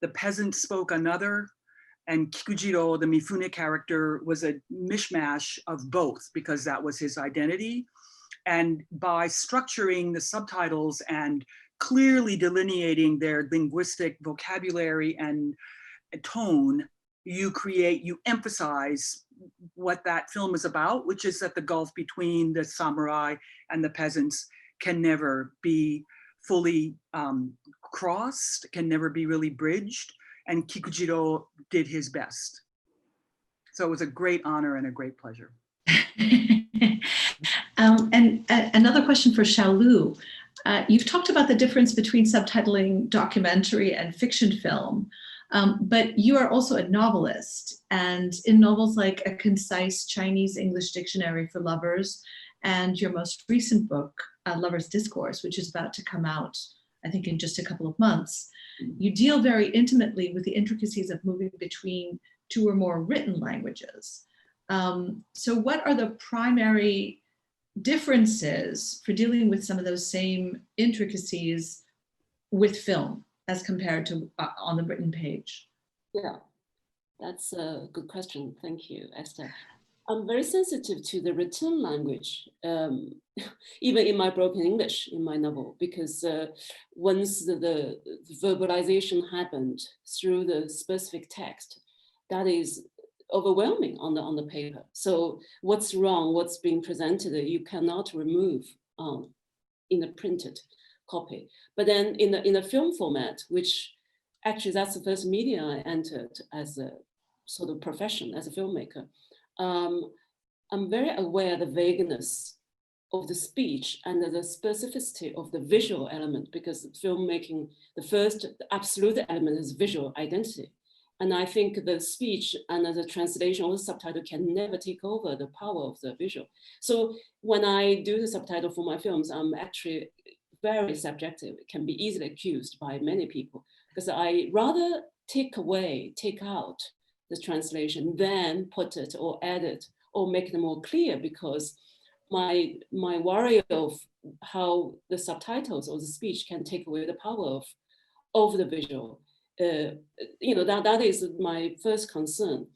the peasants spoke another, and Kikujiro, the Mifune character, was a mishmash of both, because that was his identity. And by structuring the subtitles and clearly delineating their linguistic vocabulary and tone, you emphasize what that film is about, which is that the gulf between the samurai and the peasants can never be fully crossed, can never be really bridged. And Kikujiro did his best. So it was a great honor and a great pleasure.
And another question for Xiaolu. You've talked about the difference between subtitling documentary and fiction film, but you are also a novelist. And in novels like A Concise Chinese English Dictionary for Lovers and your most recent book, Lover's Discourse, which is about to come out, I think, in just a couple of months. You deal very intimately with the intricacies of moving between two or more written languages. So what are the primary differences for dealing with some of those same intricacies with film as compared to on the written page?
Yeah, that's a good question. Thank you, Esther. I'm very sensitive to the written language, even in my broken English in my novel, because once the verbalization happened through the specific text, that is overwhelming on the paper. So what's wrong, what's being presented, you cannot remove in a printed copy. But then in a film format, which actually that's the first media I entered as a sort of profession, as a filmmaker, I'm very aware of the vagueness of the speech and the specificity of the visual element, because filmmaking, the absolute element is visual identity. And I think the speech and the translation of the subtitle can never take over the power of the visual. So when I do the subtitle for my films, I'm actually very subjective. It can be easily accused by many people, because I rather take out the translation than put it or add it or make it more clear, because my worry of how the subtitles or the speech can take away the power of the visual. That is my first concern.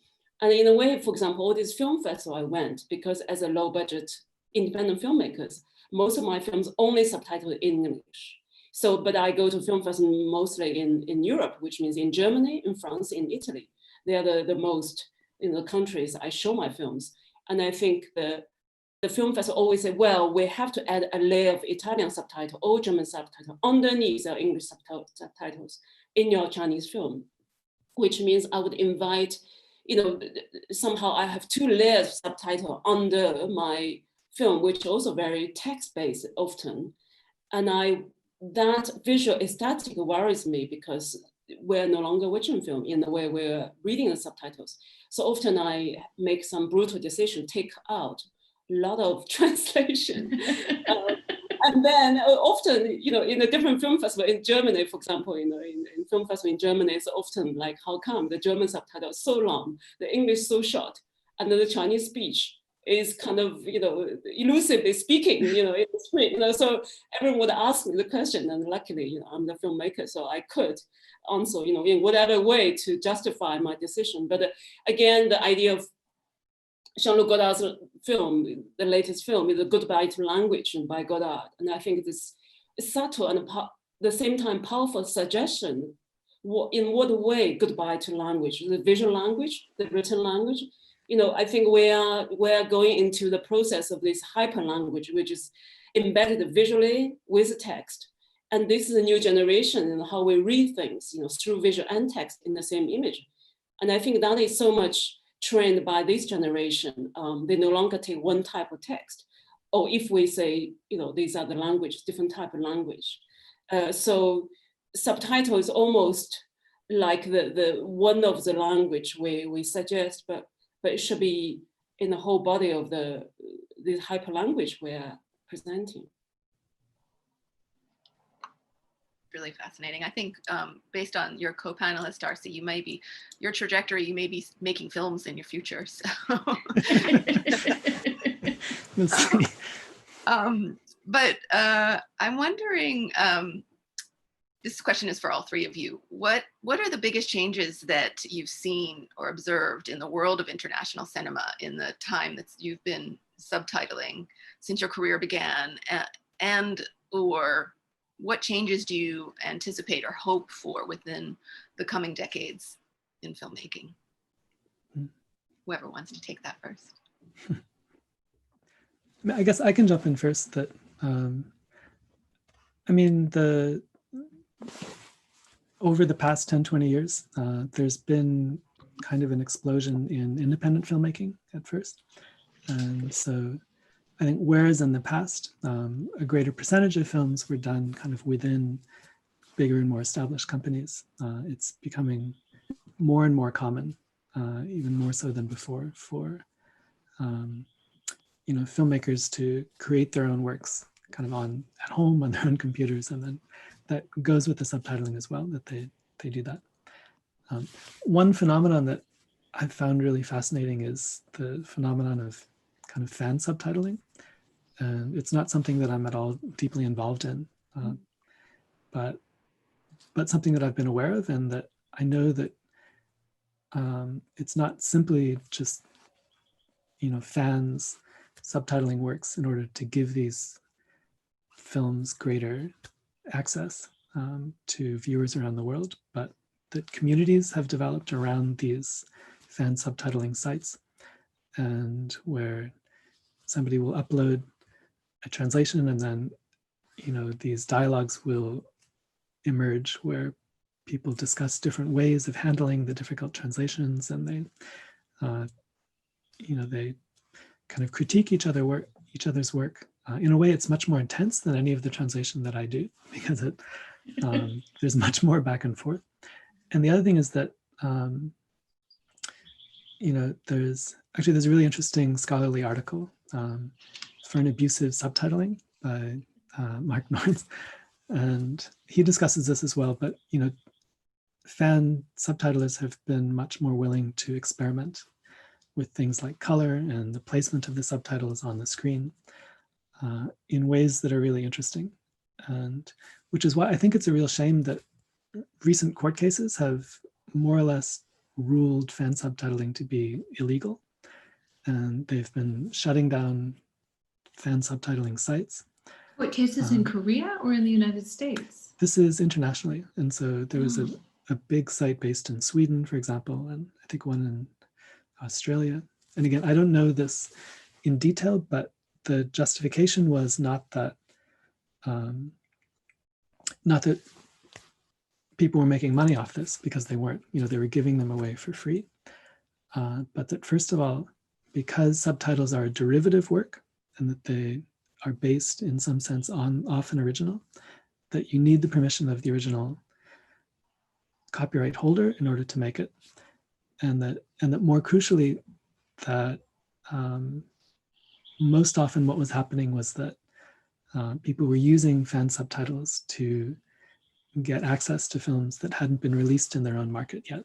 And in a way, for example, all these film festivals I went, because as a low budget independent filmmakers, most of my films only subtitled in English. So, but I go to film festivals mostly in Europe, which means in Germany, in France, in Italy. They are the most countries I show my films. And I think the film festival always say, well, we have to add a layer of Italian subtitle or German subtitle underneath our English subtitles in your Chinese film, which means I would invite, somehow I have two layers of subtitle under my film, which also very text-based often. And that visual aesthetic worries me, because we're no longer watching film in the way we're reading the subtitles. So often I make some brutal decision, take out a lot of translation. And then often, in a different film festival in Germany, for example, in film festival in Germany, it's often like, how come the German subtitle is so long, the English so short, and then the Chinese speech is kind of, elusively speaking, in the screen. So everyone would ask me the question, and luckily, I'm the filmmaker, so I could answer, in whatever way to justify my decision. But again, the idea of Xiaolu Godard's film, the latest film, is A Goodbye to Language by Godard. And I think this subtle and at the same time powerful suggestion, in what way goodbye to language, the visual language, the written language. I think we are going into the process of this hyper language, which is embedded visually with text. And this is a new generation in how we read things, through visual and text in the same image. And I think that is so much trained by this generation. They no longer take one type of text, or if we say, these are the language, different type of language. So subtitle is almost like the one of the language we suggest, but it should be in the whole body of the hyper language we're presenting.
Really fascinating. I think based on your co-panelist, Darcy, your trajectory, you may be making films in your future. So.
We'll see.
But I'm wondering, this question is for all three of you. What are the biggest changes that you've seen or observed in the world of international cinema in the time that you've been subtitling since your career began, or what changes do you anticipate or hope for within the coming decades in filmmaking? Whoever wants to take that first.
I guess I can jump in first. That over the past 10, 20 years, there's been kind of an explosion in independent filmmaking at first. And so I think whereas in the past, a greater percentage of films were done kind of within bigger and more established companies, it's becoming more and more common, even more so than before, for filmmakers to create their own works kind of at home on their own computers, and then that goes with the subtitling as well, that they do that. One phenomenon that I've found really fascinating is the phenomenon of kind of fan subtitling. And it's not something that I'm at all deeply involved in, but something that I've been aware of, and that I know that it's not simply just, fans subtitling works in order to give these films greater access to viewers around the world, but that communities have developed around these fan subtitling sites, and where somebody will upload a translation, and then these dialogues will emerge where people discuss different ways of handling the difficult translations, and they they kind of critique each other's work. In a way, it's much more intense than any of the translation that I do, because there's much more back and forth. And the other thing is that there's a really interesting scholarly article for an abusive subtitling by Mark Norris, and he discusses this as well. But fan subtitlers have been much more willing to experiment with things like color and the placement of the subtitles on the screen in ways that are really interesting, and which is why I think it's a real shame that recent court cases have more or less ruled fan subtitling to be illegal, and they've been shutting down fan subtitling sites.
What cases in Korea or in the United States?
This is internationally, and so there was a big site based in Sweden, for example, and I think one in Australia. And again, I don't know this in detail, but the justification was not that people were making money off this, because they weren't. They were giving them away for free. But that first of all, because subtitles are a derivative work, and that they are based in some sense off an original, that you need the permission of the original copyright holder in order to make it, and that more crucially, that most often what was happening was that people were using fan subtitles to get access to films that hadn't been released in their own market yet,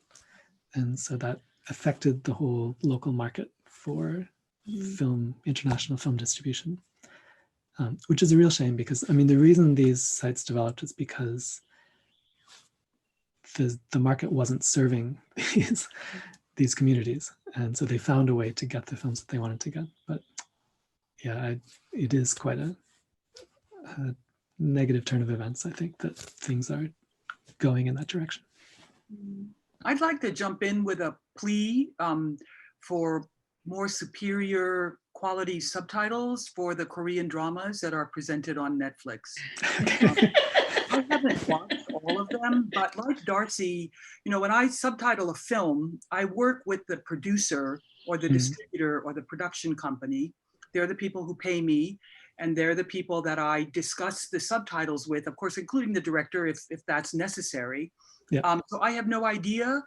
and so that affected the whole local market for international film distribution, which is a real shame, because the reason these sites developed is because the market wasn't serving these communities, and so they found a way to get the films that they wanted to get. But yeah, it is quite a negative turn of events, I think, that things are going in that direction.
I'd like to jump in with a plea for more superior quality subtitles for the Korean dramas that are presented on Netflix. I haven't watched all of them, but like Darcy, when I subtitle a film, I work with the producer or the distributor or the production company. They're the people who pay me, and they're the people that I discuss the subtitles with, of course, including the director if that's necessary. Yeah. So I have no idea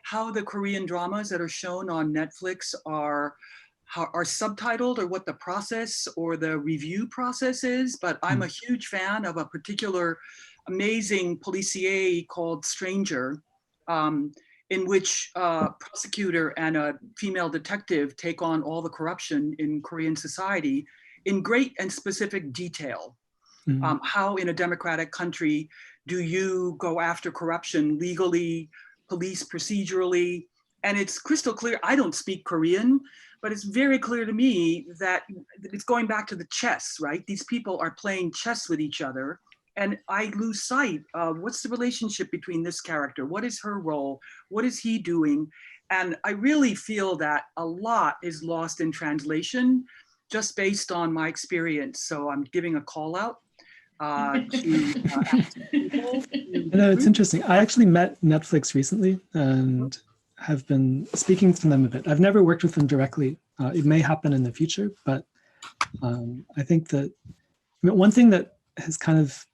how the Korean dramas that are shown on Netflix are subtitled, or what the process or the review process is, but I'm a huge fan of a particular amazing policier called Stranger, in which a prosecutor and a female detective take on all the corruption in Korean society in great and specific detail. How in a democratic country do you go after corruption legally, police procedurally? And it's crystal clear. I don't speak Korean, but it's very clear to me that it's going back to the chess, right? These people are playing chess with each other, and I lose sight of what's the relationship between this character? What is her role? What is he doing? And I really feel that a lot is lost in translation just based on my experience. So I'm giving a call out to people.
No, it's interesting. I actually met Netflix recently and have been speaking to them a bit. I've never worked with them directly. It may happen in the future, but I think that one thing that has kind of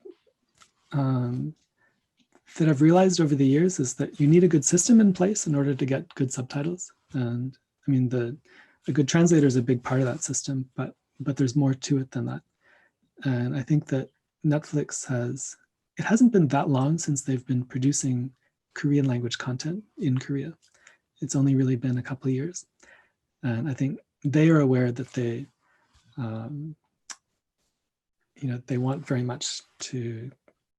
that I've realized over the years is that you need a good system in place in order to get good subtitles. And I a good translator is a big part of that system, but there's more to it than that. And I think that Netflix it hasn't been that long since they've been producing Korean language content in Korea. It's only really been a couple of years. And I think they are aware that they want very much to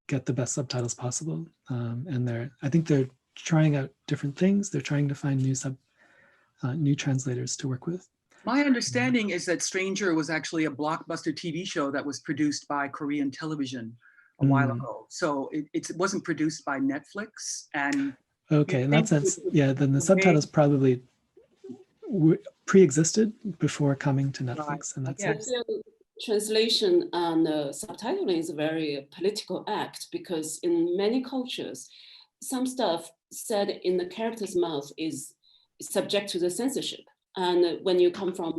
get the best subtitles possible. And I think they're trying out different things. They're trying to find new translators to work with.
My understanding is that Stranger was actually a blockbuster TV show that was produced by Korean television a while ago. So it wasn't produced by Netflix. And
okay, in that sense, yeah, then the subtitles probably pre-existed before coming to Netflix. And that's
translation and subtitling is a very political act, because in many cultures, some stuff said in the character's mouth is subject to the censorship. And when you come from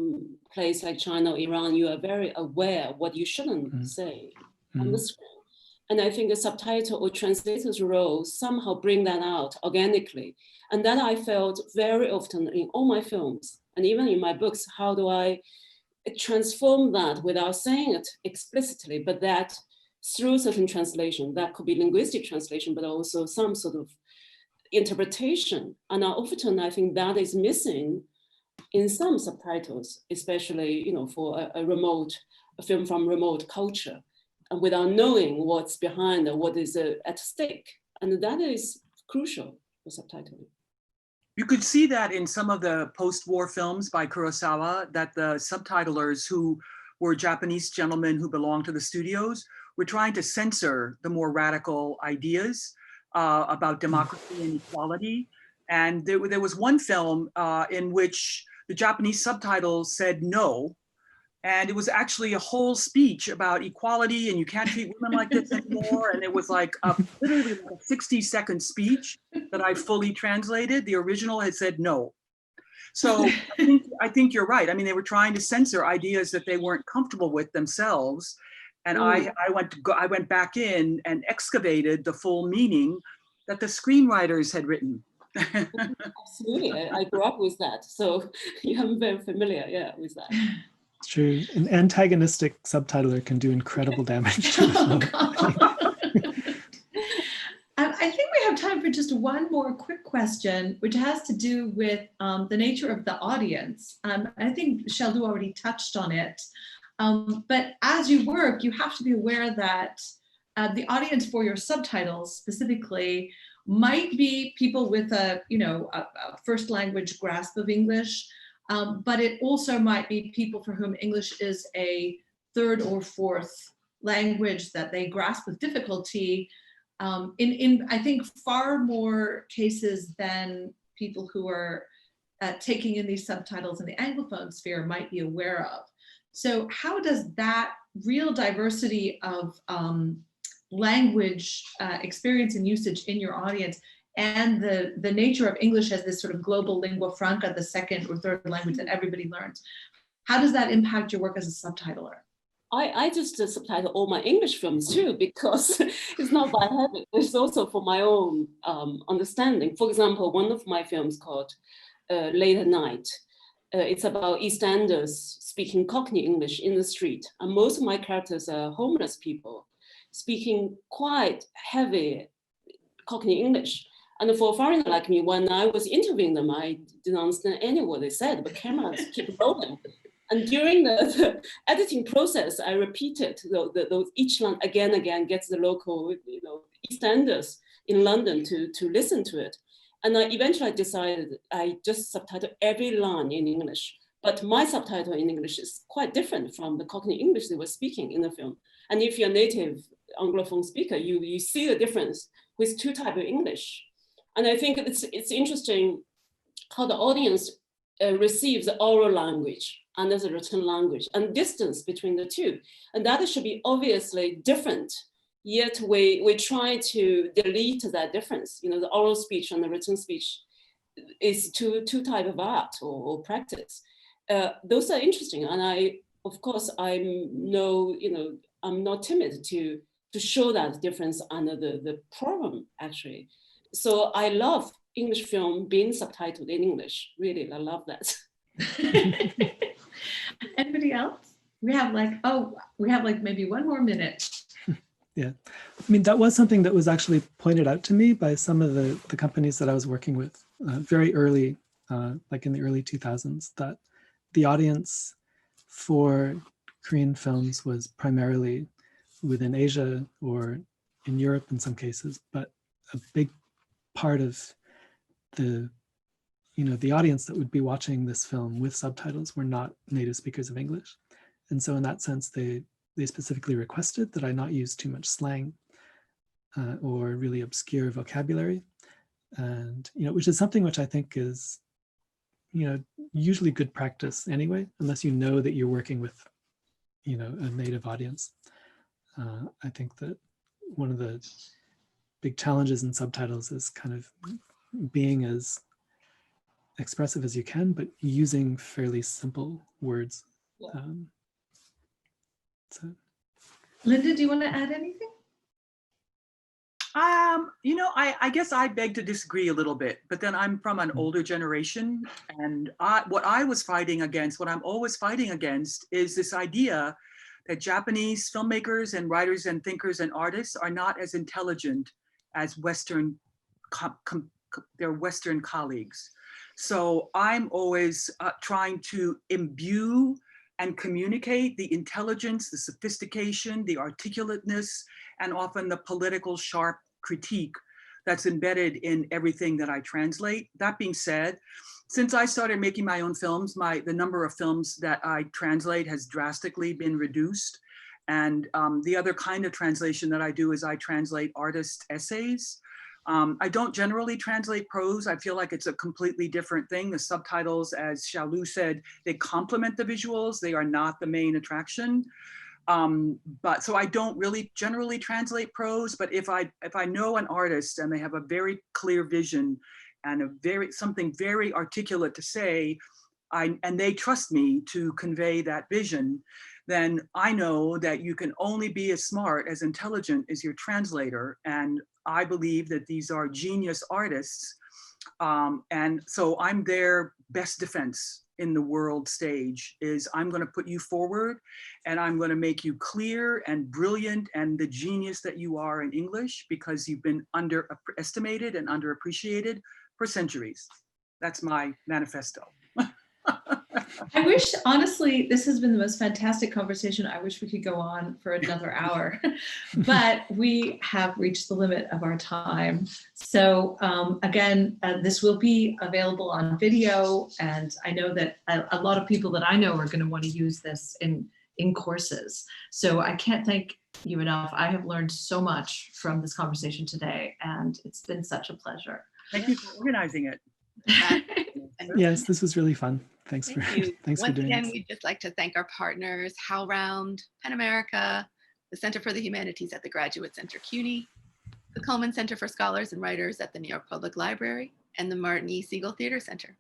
a place like China or Iran, you are very aware what you shouldn't say on the screen. And I think the subtitle or translator's role somehow bring that out organically. And that I felt very often in all my films, and even in my books, how do I transform that without saying it explicitly, but that through certain translation, that could be linguistic translation, but also some sort of interpretation. And often I think that is missing in some subtitles, especially for a film from remote culture, and without knowing what's behind or what is at stake. And that is crucial for subtitling.
You could see that in some of the post-war films by Kurosawa, that the subtitlers, who were Japanese gentlemen who belonged to the studios, were trying to censor the more radical ideas about democracy and equality. And there was one film in which the Japanese subtitles said no. And it was actually a whole speech about equality and you can't treat women like this anymore. And it was like literally like a 60-second speech that I fully translated. The original had said no. So I think you're right. I mean, they were trying to censor ideas that they weren't comfortable with themselves. And I went back in and excavated the full meaning that the screenwriters had written.
Absolutely, I grew up with that. So I'm very familiar, with that.
It's true. An antagonistic subtitler can do incredible damage to
I think we have time for just one more quick question, which has to do with the nature of the audience. I think Xiaolu already touched on it. But as you work, you have to be aware that the audience for your subtitles specifically might be people with a first language grasp of English, but it also might be people for whom English is a third or fourth language that they grasp with difficulty. In I think far more cases than people who are taking in these subtitles in the Anglophone sphere might be aware of. So how does that real diversity of language experience and usage in your audience and the nature of English as this sort of global lingua franca, the second or third language that everybody learns, how does that impact your work as a subtitler?
I just subtitle all my English films too, because it's not by habit, it's also for my own understanding. For example, one of my films called Late at Night, it's about EastEnders speaking Cockney English in the street. And most of my characters are homeless people speaking quite heavy Cockney English. And for a foreigner like me, when I was interviewing them, I didn't understand any of what they said, but cameras keep rolling. And during the editing process, I repeated those each line again, gets the local, EastEnders in London to listen to it. And I eventually decided I just subtitle every line in English. But my subtitle in English is quite different from the Cockney English they were speaking in the film. And if you're a native Anglophone speaker, you see the difference with two types of English. And I think it's interesting how the audience receives the oral language and the written language and distance between the two. And that should be obviously different. Yet we try to delete that difference. The oral speech and the written speech is two types of art or practice. Those are interesting. And I'm not timid to show that difference under the problem, actually. So I love English film being subtitled in English. Really, I love that.
Anybody else? We have like maybe one more minute.
Yeah, I mean, that was something that was actually pointed out to me by some of the companies that I was working with very early, like in the early 2000s, that the audience for Korean films was primarily within Asia or in Europe in some cases, but a big part of the audience that would be watching this film with subtitles were not native speakers of English. And so in that sense, they specifically requested that I not use too much slang or really obscure vocabulary. And, which is something which I think is, usually good practice anyway, unless you know that you're working with, a native audience. I think that one of the big challenges in subtitles is kind of being as expressive as you can, but using fairly simple words. So.
Linda, do you want to add anything?
I guess I beg to disagree a little bit, but then I'm from an older generation, and what I'm always fighting against is this idea that Japanese filmmakers and writers and thinkers and artists are not as intelligent as their Western colleagues. So I'm always trying to imbue and communicate the intelligence, the sophistication, the articulateness, and often the political sharp critique that's embedded in everything that I translate. That being said, since I started making my own films, the number of films that I translate has drastically been reduced. And the other kind of translation that I do is I translate artist essays. I don't generally translate prose. I feel like it's a completely different thing. The subtitles, as Xiaolu said, they complement the visuals. They are not the main attraction. But so I don't really generally translate prose, but if I know an artist and they have a very clear vision and something very articulate to say, and they trust me to convey that vision, then I know that you can only be as smart, as intelligent as your translator. And I believe that these are genius artists. And so I'm their best defense in the world stage is I'm going to put you forward and I'm going to make you clear and brilliant and the genius that you are in English because you've been underestimated and underappreciated for centuries. That's my manifesto.
I wish, honestly, this has been the most fantastic conversation. I wish we could go on for another hour, but we have reached the limit of our time. So again, this will be available on video. And I know that a lot of people that I know are going to want to use this in courses. So I can't thank you enough. I have learned so much from this conversation today, and it's been such a pleasure.
Thank you for organizing it.
Yes, this was really fun. Thanks for doing
Once again,
this.
we'd just like to thank our partners, HowlRound, PEN America, the Center for the Humanities at the Graduate Center, CUNY, the Cullman Center for Scholars and Writers at the New York Public Library, and the Martin E. Siegel Theater Center.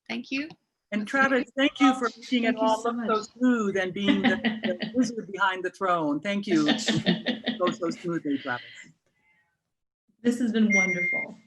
Thank you.
And Travis, thank you for making it
Thank you
all
so
look
much.
so smooth and being the wizard behind the throne. Thank you. Go so smoothly, Travis.
This has been wonderful.